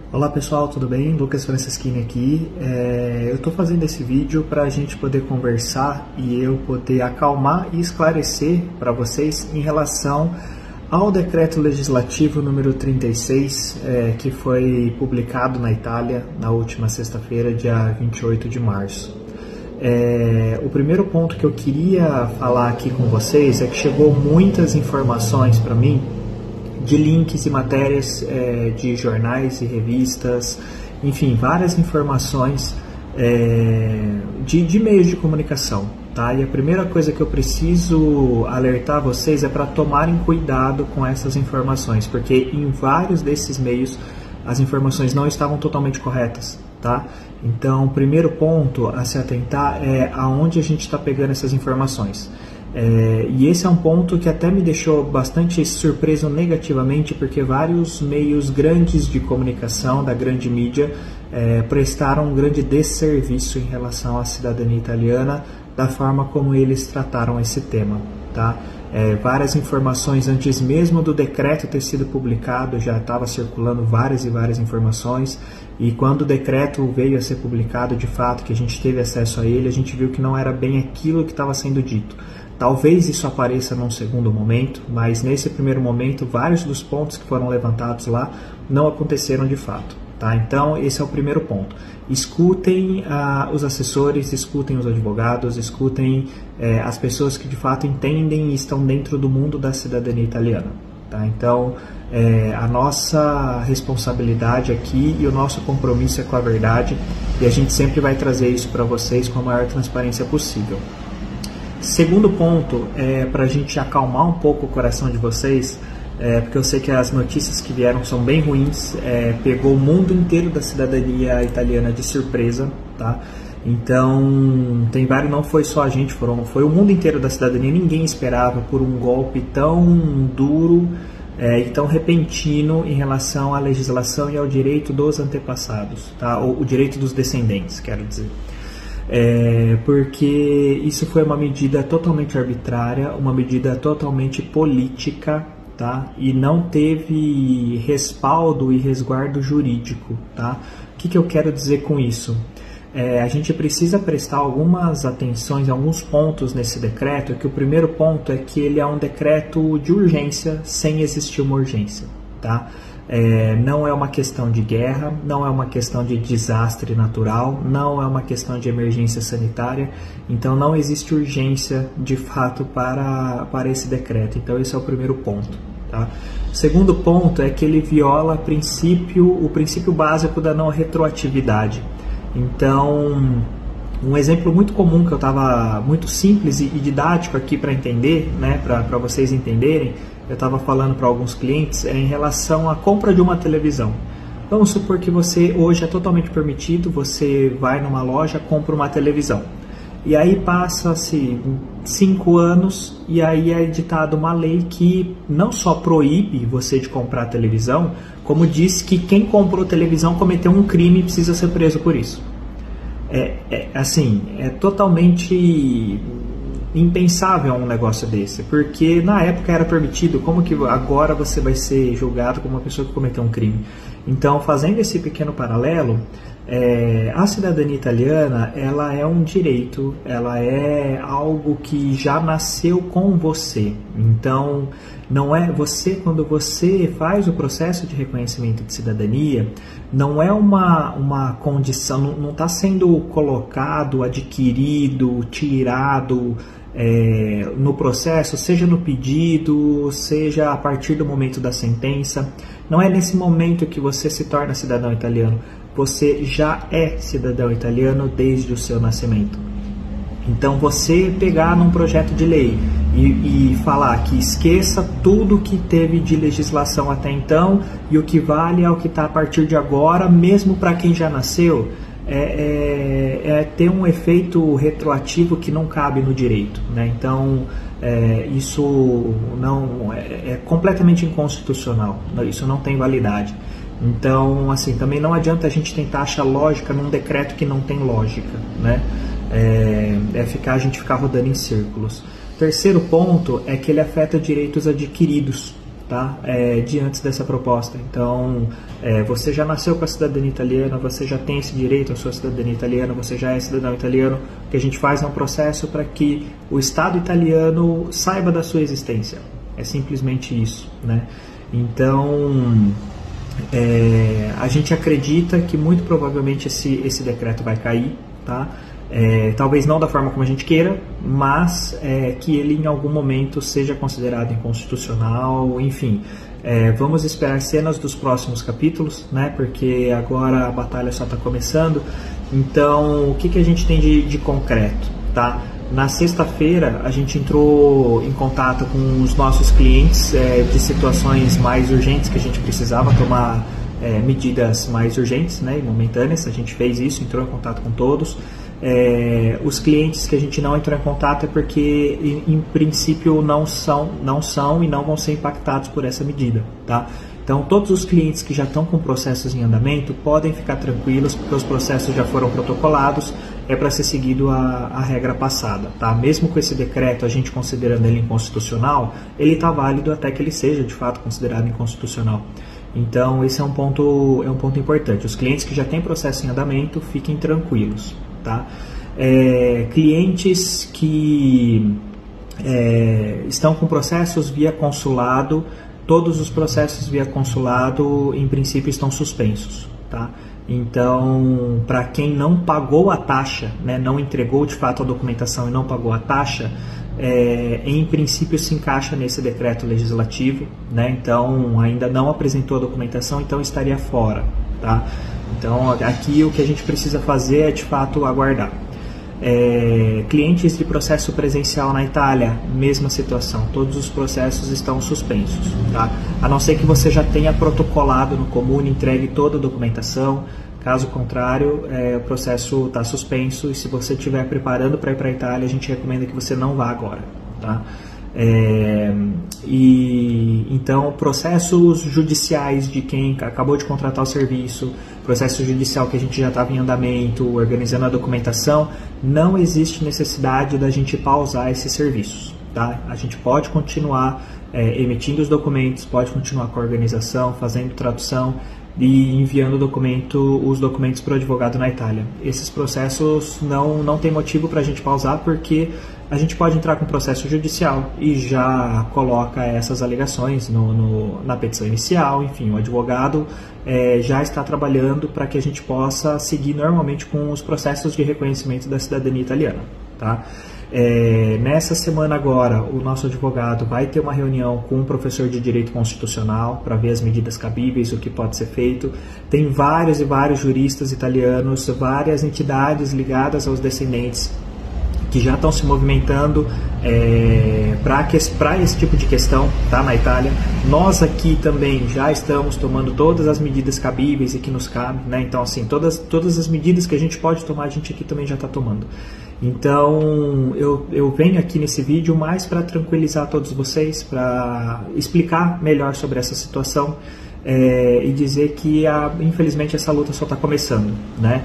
Olá pessoal, tudo bem? Lucas Franceschini aqui. Eu estou fazendo esse vídeo para a gente poder conversar e eu poder acalmar e esclarecer para vocês em relação ao decreto legislativo número 36, que foi publicado na Itália na última sexta-feira, dia 28 de março. O primeiro ponto que eu queria falar aqui com vocês é que chegou muitas informações para mim de links e matérias de jornais e revistas, enfim, várias informações de meios de comunicação, tá? E a primeira coisa que eu preciso alertar vocês é para tomarem cuidado com essas informações, porque em vários desses meios as informações não estavam totalmente corretas, tá? Então, o primeiro ponto a se atentar é aonde a gente está pegando essas informações. E esse é um ponto que até me deixou bastante surpreso negativamente, porque vários meios grandes de comunicação, da grande mídia, prestaram um grande desserviço em relação à cidadania italiana, da forma como eles trataram esse tema, tá? Várias informações antes mesmo do decreto ter sido publicado, já estava circulando várias e várias informações, e quando o decreto veio a ser publicado, de fato, que a gente teve acesso a ele, a gente viu que não era bem aquilo que estava sendo dito. Talvez isso apareça num segundo momento, mas nesse primeiro momento, vários dos pontos que foram levantados lá não aconteceram de fato, tá? Então, esse é o primeiro ponto. Escutem os assessores, escutem os advogados, escutem as pessoas que de fato entendem e estão dentro do mundo da cidadania italiana, tá? Então, a nossa responsabilidade aqui e o nosso compromisso é com a verdade, e a gente sempre vai trazer isso para vocês com a maior transparência possível. Segundo ponto, para a gente acalmar um pouco o coração de vocês, porque eu sei que as notícias que vieram são bem ruins, pegou o mundo inteiro da cidadania italiana de surpresa, tá? Então, tem vários, não foi só a gente, foi o mundo inteiro da cidadania, ninguém esperava por um golpe tão duro e tão repentino em relação à legislação e ao direito dos antepassados, tá? O direito dos descendentes, quero dizer. Porque isso foi uma medida totalmente arbitrária, uma medida totalmente política, tá? E não teve respaldo e resguardo jurídico, tá? O que eu quero dizer com isso? A gente precisa prestar algumas atenções, alguns pontos nesse decreto, que o primeiro ponto é que ele é um decreto de urgência sem existir uma urgência, tá? Não é uma questão de guerra, não é uma questão de desastre natural, não é uma questão de emergência sanitária, então não existe urgência de fato para esse decreto. Então esse é o primeiro ponto, tá? O segundo ponto é que ele viola o princípio básico da não retroatividade. Então, um exemplo muito comum que eu estava, muito simples e didático aqui para entender, né, para vocês entenderem, eu estava falando para alguns clientes em relação à compra de uma televisão. Vamos supor que você, hoje é totalmente permitido, você vai numa loja, compra uma televisão. E aí passa-se 5 anos e aí é editada uma lei que não só proíbe você de comprar televisão, como diz que quem comprou televisão cometeu um crime e precisa ser preso por isso. É totalmente impensável um negócio desse, porque na época era permitido, como que agora você vai ser julgado como uma pessoa que cometeu um crime? Então, fazendo esse pequeno paralelo, a cidadania italiana, ela é um direito, ela é algo que já nasceu com você. Então, não é você, quando você faz o processo de reconhecimento de cidadania, não é uma condição, não está sendo colocado, adquirido, tirado no processo, seja no pedido, seja a partir do momento da sentença. Não é nesse momento que você se torna cidadão italiano, você já é cidadão italiano desde o seu nascimento. Então, você pegar num projeto de lei e falar que esqueça tudo que teve de legislação até então e o que vale é o que está a partir de agora, mesmo para quem já nasceu, ter um efeito retroativo que não cabe no direito, né? Então, isso não é completamente inconstitucional, isso não tem validade. Então, assim, também não adianta a gente tentar achar lógica num decreto que não tem lógica, né? A gente ficar rodando em círculos. Terceiro ponto é que ele afeta direitos adquiridos. tá? De antes dessa proposta. Então, você já nasceu com a cidadania italiana, você já tem esse direito à sua cidadania italiana, você já é cidadão italiano. O que a gente faz é um processo para que o Estado italiano saiba da sua existência. É simplesmente isso, né? Então, a gente acredita que muito provavelmente esse decreto vai cair, tá? Talvez não da forma como a gente queira, mas que ele em algum momento seja considerado inconstitucional, enfim. Vamos esperar cenas dos próximos capítulos, né? Porque agora a batalha só está começando. Então, o que a gente tem de concreto, tá? Na sexta-feira, a gente entrou em contato com os nossos clientes de situações mais urgentes que a gente precisava tomar medidas mais urgentes, né, e momentâneas. A gente fez isso, entrou em contato com todos. Os clientes que a gente não entrou em contato é porque, em princípio, não são e não vão ser impactados por essa medida, tá? Então, todos os clientes que já estão com processos em andamento podem ficar tranquilos, porque os processos já foram protocolados, é para ser seguido a regra passada, tá? Mesmo com esse decreto, a gente considerando ele inconstitucional, ele está válido até que ele seja, de fato, considerado inconstitucional. Então, esse é um ponto importante. Os clientes que já têm processo em andamento, fiquem tranquilos, tá? Clientes que estão com processos via consulado, todos os processos via consulado, em princípio, estão suspensos, tá? Então, para quem não pagou a taxa, né, não entregou de fato a documentação e não pagou a taxa, em princípio se encaixa nesse decreto legislativo, né? Então, ainda não apresentou a documentação, então estaria fora, tá? Então, aqui o que a gente precisa fazer é de fato aguardar. Clientes de processo presencial na Itália, mesma situação, todos os processos estão suspensos, tá? A não ser que você já tenha protocolado no Comune, entregue toda a documentação. Caso contrário, o processo está suspenso, e se você estiver preparando para ir para a Itália, a gente recomenda que você não vá agora, tá? Então, processos judiciais de quem acabou de contratar o serviço, processo judicial que a gente já estava em andamento, organizando a documentação, não existe necessidade da gente pausar esses serviços, tá? A gente pode continuar emitindo os documentos, pode continuar com a organização, fazendo tradução e enviando os documentos para o advogado na Itália. Esses processos não tem motivo para a gente pausar, porque a gente pode entrar com processo judicial e já coloca essas alegações na petição inicial. Enfim, o advogado já está trabalhando para que a gente possa seguir normalmente com os processos de reconhecimento da cidadania italiana, tá? Nessa semana agora, o nosso advogado vai ter uma reunião com um professor de Direito Constitucional para ver as medidas cabíveis, o que pode ser feito. Tem vários e vários juristas italianos, várias entidades ligadas aos descendentes que já estão se movimentando para esse tipo de questão, tá, na Itália. Nós aqui também já estamos tomando todas as medidas cabíveis e que nos cabem, né? Então, assim, todas as medidas que a gente pode tomar, a gente aqui também já está tomando. Então, eu venho aqui nesse vídeo mais para tranquilizar todos vocês, para explicar melhor sobre essa situação e dizer que, infelizmente, essa luta só está começando, né?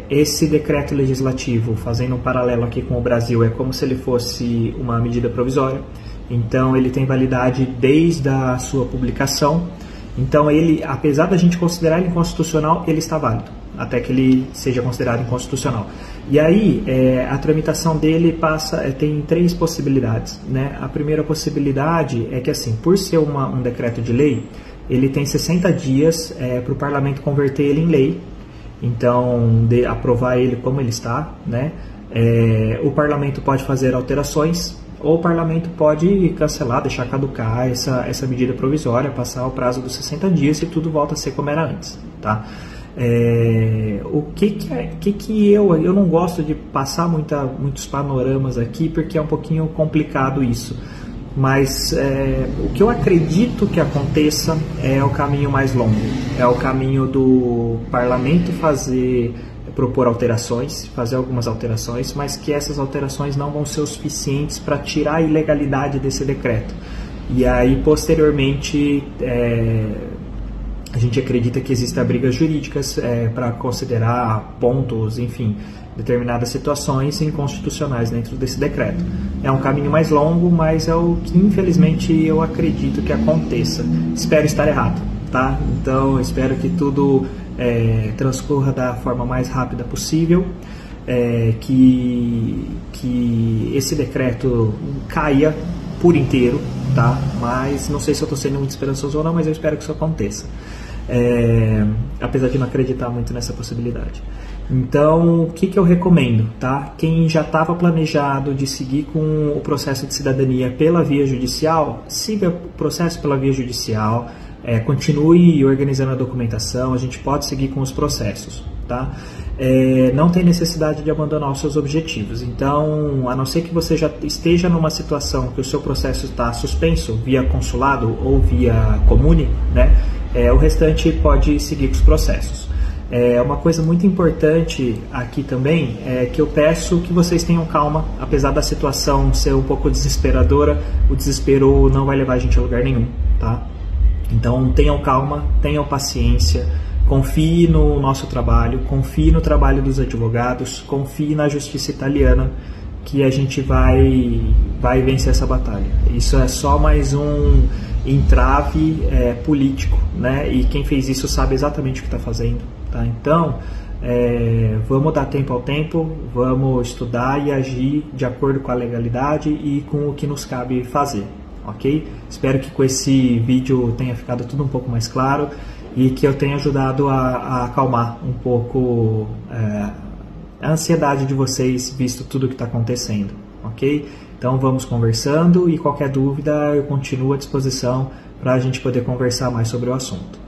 Esse decreto legislativo, fazendo um paralelo aqui com o Brasil, é como se ele fosse uma medida provisória. Então, ele tem validade desde a sua publicação. Então, ele, apesar da gente considerar ele inconstitucional, ele está válido, até que ele seja considerado inconstitucional. E aí, a tramitação dele tem três possibilidades, né? A primeira possibilidade é que, assim, por ser um decreto de lei, ele tem 60 dias para o parlamento converter ele em lei. Então, aprovar ele como ele está, né? O parlamento pode fazer alterações, ou o parlamento pode cancelar, deixar caducar essa medida provisória, passar o prazo dos 60 dias e tudo volta a ser como era antes, tá? Eu não gosto de passar muitos panoramas aqui, porque é um pouquinho complicado isso, mas o que eu acredito que aconteça é o caminho mais longo, é o caminho do parlamento propor alterações, fazer algumas alterações, mas que essas alterações não vão ser o suficientes para tirar a ilegalidade desse decreto. E aí, posteriormente, a gente acredita que existem brigas jurídicas para considerar pontos, enfim, determinadas situações inconstitucionais dentro desse decreto. É um caminho mais longo, mas é o que infelizmente eu acredito que aconteça. Espero estar errado, tá? Então espero que tudo transcorra da forma mais rápida possível, que esse decreto caia por inteiro, tá? Mas não sei se eu estou sendo muito esperançoso ou não, mas eu espero que isso aconteça, apesar de não acreditar muito nessa possibilidade. Então, o que eu recomendo, tá? Quem já estava planejado de seguir com o processo de cidadania pela via judicial, siga o processo pela via judicial, continue organizando a documentação, a gente pode seguir com os processos, tá? Não tem necessidade de abandonar os seus objetivos. Então, a não ser que você já esteja numa situação que o seu processo está suspenso via consulado ou via comune, né? O restante pode seguir com os processos. Uma coisa muito importante aqui também é que eu peço que vocês tenham calma, apesar da situação ser um pouco desesperadora, o desespero não vai levar a gente a lugar nenhum, tá? Então tenham calma, tenham paciência, confie no nosso trabalho, confie no trabalho dos advogados, confie na justiça italiana, que a gente vai vencer essa batalha. Isso é só mais um entrave político, né? E quem fez isso sabe exatamente o que está fazendo, tá? Então, vamos dar tempo ao tempo, vamos estudar e agir de acordo com a legalidade e com o que nos cabe fazer, ok? Espero que com esse vídeo tenha ficado tudo um pouco mais claro e que eu tenha ajudado a acalmar um pouco a ansiedade de vocês, visto tudo que está acontecendo, ok? Então vamos conversando e qualquer dúvida eu continuo à disposição para a gente poder conversar mais sobre o assunto.